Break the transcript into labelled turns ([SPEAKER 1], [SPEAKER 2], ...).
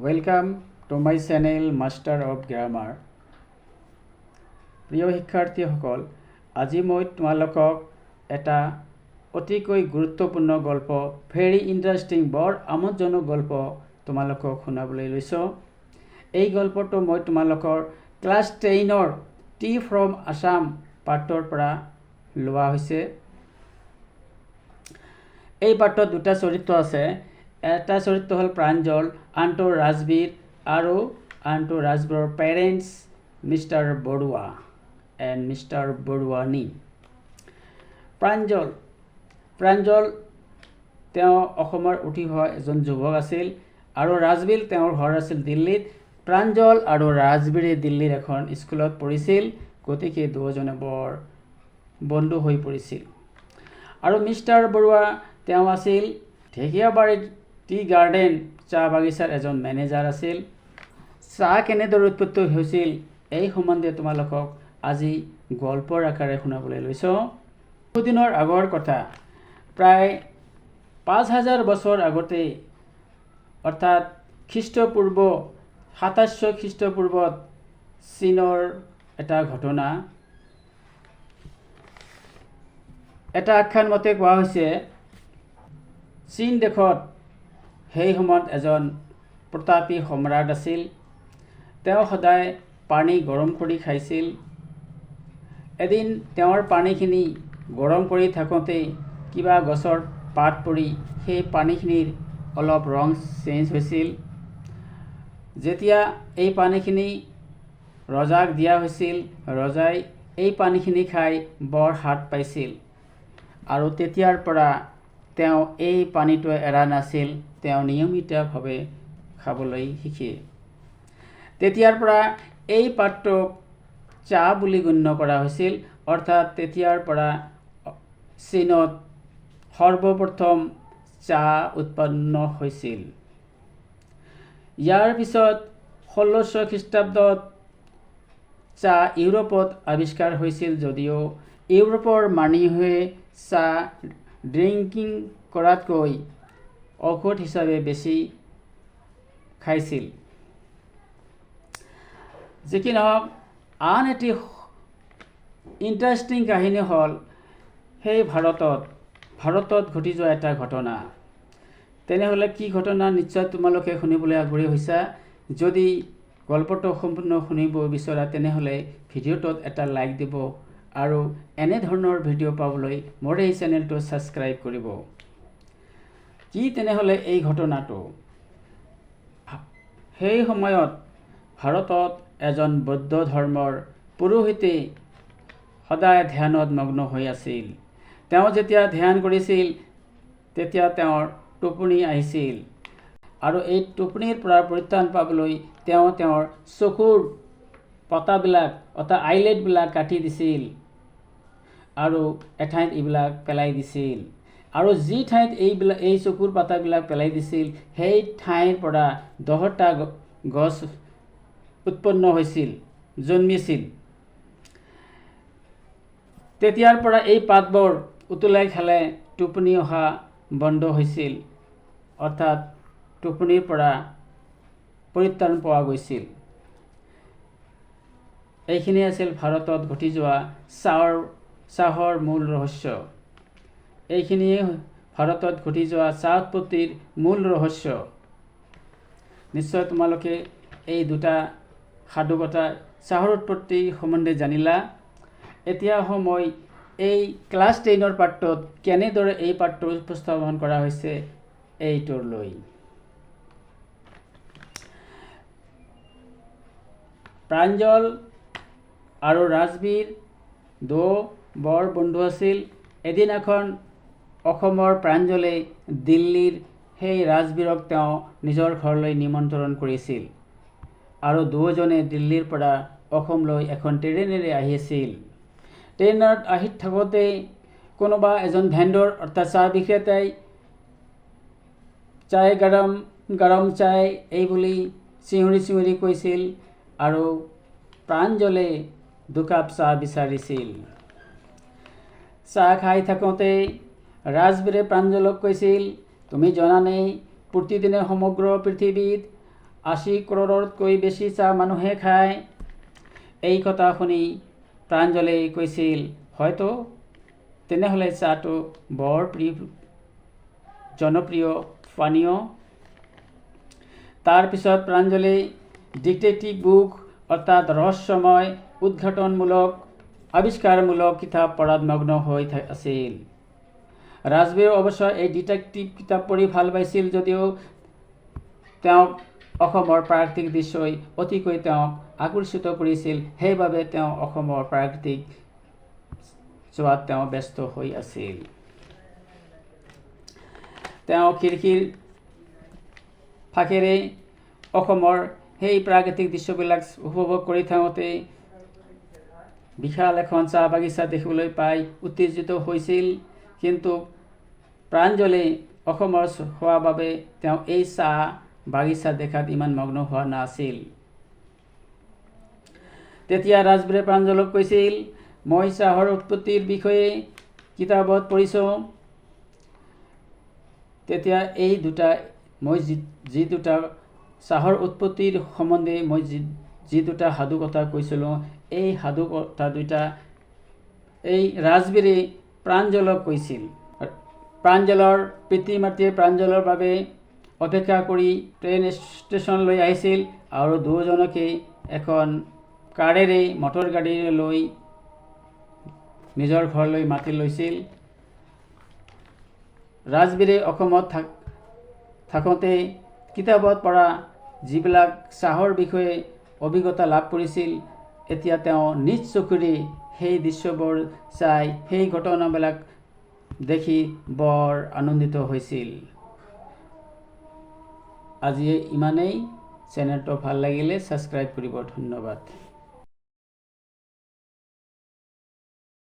[SPEAKER 1] Welcome to my channel Master of Grammar. প্ৰিয় শিক্ষাৰ্থীসকল, আজি মই তোমালোকক এটা অতিকৈ গুৰুত্বপূৰ্ণ গল্প, ভেৰি ইণ্টাৰেষ্টিং, বৰ আমোদজনক গল্প তোমালোকক শুনাবলৈ লৈছোঁ। এই গল্পটো মই তোমালোকৰ ক্লাছ 10ৰ টি ফ্ৰম আছাম পাঠৰ পৰা লোৱা হৈছে। এই পাঠত দুটা চৰিত্ৰ আছে। এটা চৰিত্ৰ হ'ল প্ৰাঞ্জল, আনটো ৰাজবীৰ আৰু আনটো ৰাজবীৰৰ parents mister Barua and mister Baruani. Pranjal তেওঁ অসমৰ উঠি অহা এজন যুৱক আছিল আৰু ৰাজবীৰ তেওঁৰ ঘৰ আছিল দিল্লীত। প্ৰাঞ্জল আৰু ৰাজবীৰে দিল্লীৰ এখন স্কুলত পঢ়িছিল, গতিকে দুয়োজনে বৰ বন্ধু হৈ পৰিছিল। আৰু মিষ্টাৰ বৰুৱা তেওঁ আছিল ঢেকীয়াবাৰীৰ টি গাৰ্ডেন চাহ বাগিচাৰ এজন মেনেজাৰ আছিল। চাহ কেনেদৰে উৎপত্তি হৈছিল এই সম্বন্ধে তোমালোকক আজি গল্পৰ আকাৰে শুনাবলৈ লৈছোঁ। বহুদিনৰ আগৰ কথা, প্ৰায় ৫,০০০ বছৰ আগতে, অৰ্থাৎ খ্ৰীষ্টপূৰ্ব ২৭০০ খ্ৰীষ্টপূৰ্বত চীনৰ এটা ঘটনা। এটা আখ্যান মতে কোৱা হৈছে, চীন দেশত সেই সময়ত এজন প্ৰতাপী সম্ৰাট আছিল। তেওঁ সদায় পানী গৰম কৰি খাইছিল। এদিন তেওঁৰ পানীখিনি গৰম কৰি থাকোঁতে কিবা গছৰ পাত পৰি সেই পানীখিনিৰ অলপ ৰং চেঞ্জ হৈছিল। যেতিয়া এই পানীখিনি ৰজাক দিয়া হৈছিল, ৰজাই এই পানীখিনি খাই বৰ সোৱাদ পাইছিল আৰু তেতিয়াৰ পৰা তেওঁ এই পানীটো এৰা নাছিল। তেওঁ নিয়মিতভাৱে খাবলৈ শিকে। তেতিয়াৰ পৰা এই পাতটোক চাহ বুলি গণ্য কৰা হৈছিল, অৰ্থাৎ তেতিয়াৰ পৰা চীনত সৰ্বপ্ৰথম চাহ উৎপন্ন হৈছিল। ইয়াৰ পিছত ১৬০০ খ্ৰীষ্টাব্দত চাহ ইউৰোপত আৱিষ্কাৰ হৈছিল, যদিও ইউৰোপৰ মানুহে চাহ ড্ৰিংকিং কৰাতকৈ ঔষধ হিচাপে বেছি খাইছিল। যি কি নহওক, আন এটি ইণ্টাৰেষ্টিং কাহিনী হ'ল সেই ভাৰতত ঘটি যোৱা এটা ঘটনা। তেনেহ'লে কি ঘটনা, নিশ্চয় তোমালোকে শুনিবলৈ আগ্ৰহী হৈছা। যদি গল্পটো সম্পূৰ্ণ শুনিব বিচৰা তেনেহ'লে ভিডিঅ'টোত এটা লাইক দিব আৰু এনেধৰণৰ ভিডিঅ' পাবলৈ মোৰ এই চেনেলটো ছাবস্ক্ৰাইব কৰিব। কি তেনেহ'লে এই ঘটনাটো? সেই সময়ত ভাৰতত এজন বৌদ্ধ ধৰ্মৰ পুৰোহিতে সদায় ধ্যানত মগ্ন হৈ আছিল। তেওঁ যেতিয়া ধ্যান কৰিছিল তেতিয়া তেওঁৰ টোপনি আহিছিল আৰু এই টোপনিৰ পৰা পৰিত্ৰাণ পাবলৈ তেওঁ তেওঁৰ চকুৰ পতাবিলাক অৰ্থাৎ আইলেটবিলাক কাটি দিছিল আৰু এঠাইত এইবিলাক পেলাই দিছিল। আৰু যি ঠাইত এই চকুৰ পাতাবিলাক পেলাই দিছিল সেই ঠাইৰ পৰা ১০টা গছ উৎপন্ন হৈছিল, জন্মিছিল। তেতিয়াৰ পৰা এই পাতবোৰ উতলাই খালে টোপনি অহা বন্ধ হৈছিল, অৰ্থাৎ টোপনিৰ পৰা পৰিত্ৰাণ পোৱা গৈছিল। এইখিনি আছিল ভাৰতত ঘটি যোৱা চাহৰ মূল ৰহস্য। এইখিনিয়ে ভাৰতত ঘটি যোৱা চাহ উৎপত্তিৰ মূল ৰহস্য। নিশ্চয় তোমালোকে এই দুটা সাধুকথা চাহৰ উৎপত্তিৰ সম্বন্ধে জানিলা। এতিয়া মই এই ক্লাছ 10ৰ পাঠটোত কেনেদৰে এই পাঠটো উপস্থাপন কৰা হৈছে এইটোৰ লৈ। প্ৰাঞ্জল আৰু ৰাজবীৰ বৰ বন্ধু আছিল। এদিনাখন অসমৰ প্ৰাঞ্জলে দিল্লীৰ সেই ৰাজবীৰক তেওঁ নিজৰ ঘৰলৈ নিমন্ত্ৰণ কৰিছিল আৰু দুয়োজনে দিল্লীৰ পৰা অসমলৈ এখন ট্ৰেইনেৰে আহি আছিল। ট্ৰেইনত আহি থাকোঁতে কোনোবা এজন ভেণ্ডৰ অৰ্থাৎ চাহ বিক্ৰেতাই চাই গৰম চাই এই বুলি চিঞৰি কৈছিল আৰু প্ৰাঞ্জলে দুকাপ চাহ বিচাৰিছিল। চাহ খাই থাকোঁতে ৰাজবীৰে প্ৰাঞ্জলক কৈছিল, তুমি জানানে প্ৰতিদিনে সমগ্ৰ পৃথিৱীত 80 কৰোৰতকৈ বেছি চাহ মানুহে খায়। এই কথা শুনি প্ৰাঞ্জলে কৈছিল, হয়তো তেনেহ'লে চাহটো বৰ জনপ্ৰিয় পানীয়। তাৰ পিছত প্ৰাঞ্জলে ডিটেক্টিভ বুক অৰ্থাৎ ৰহস্যময় উদ্ঘাটনমূলক আৱিষ্কাৰমূলক কিতাপ পঢ়াত মগ্ন হৈ আছিল। ৰাজবীৰে অৱশ্য এই ডিটেক্টিভ কিতাপ পঢ়ি ভাল পাইছিল যদিও তেওঁক অসমৰ প্ৰাকৃতিক দৃশ্যই অতিকৈ তেওঁক আকৰ্ষিত কৰিছিল। সেইবাবে তেওঁ অসমৰ প্ৰাকৃতিক চোৱাত তেওঁ ব্যস্ত হৈ আছিল। তেওঁ খিৰিকীৰ ফাঁকেৰে অসমৰ সেই প্ৰাকৃতিক দৃশ্যবিলাক উপভোগ কৰি থাকোঁতে বিশাল এখন চাহ বাগিচা দেখিবলৈ পাই উত্তেজিত হৈছিল। কিন্তু প্ৰাঞ্জলে অসমৰ হোৱাৰ বাবে তেওঁ এই চাহ বাগিচা দেখাত ইমান মগ্ন হোৱা নাছিল। তেতিয়া ৰাজবীৰে প্ৰাঞ্জলক কৈছিল, মই চাহৰ উৎপত্তিৰ বিষয়ে কিতাপত পঢ়িছোঁ। তেতিয়া মই যি দুটা চাহৰ উৎপত্তিৰ সম্বন্ধে মই যি দুটা সাধু কথা কৈছিলোঁ, এই সাধু কথা দুটা এই ৰাজবীৰে প্ৰাঞ্জলক কৈছিল। প্ৰাঞ্জলৰ পিতৃ মাতৃয়ে প্ৰাঞ্জলৰ বাবে অপেক্ষা কৰি ট্ৰেইন ষ্টেচনলৈ আহিছিল আৰু দুয়োজনকে এখন কাৰেৰে মটৰ গাড়ীৰে লৈ নিজৰ ঘৰলৈ মাতি লৈছিল। ৰাজবীৰে অসমত থাকোঁতে কিতাপত পঢ়া যিবিলাক চাহৰ বিষয়ে অভিজ্ঞতা লাভ কৰিছিল, এতিয়া তেওঁ নিজ চকুৰে সেই দৃশ্যবোৰ চাই সেই ঘটনাবিলাক দেখি বৰ আনন্দিত হৈছিল। আজি ইমানেই। চেনেলটো ভাল লাগিলে ছাবস্ক্ৰাইব কৰিব। ধন্যবাদ।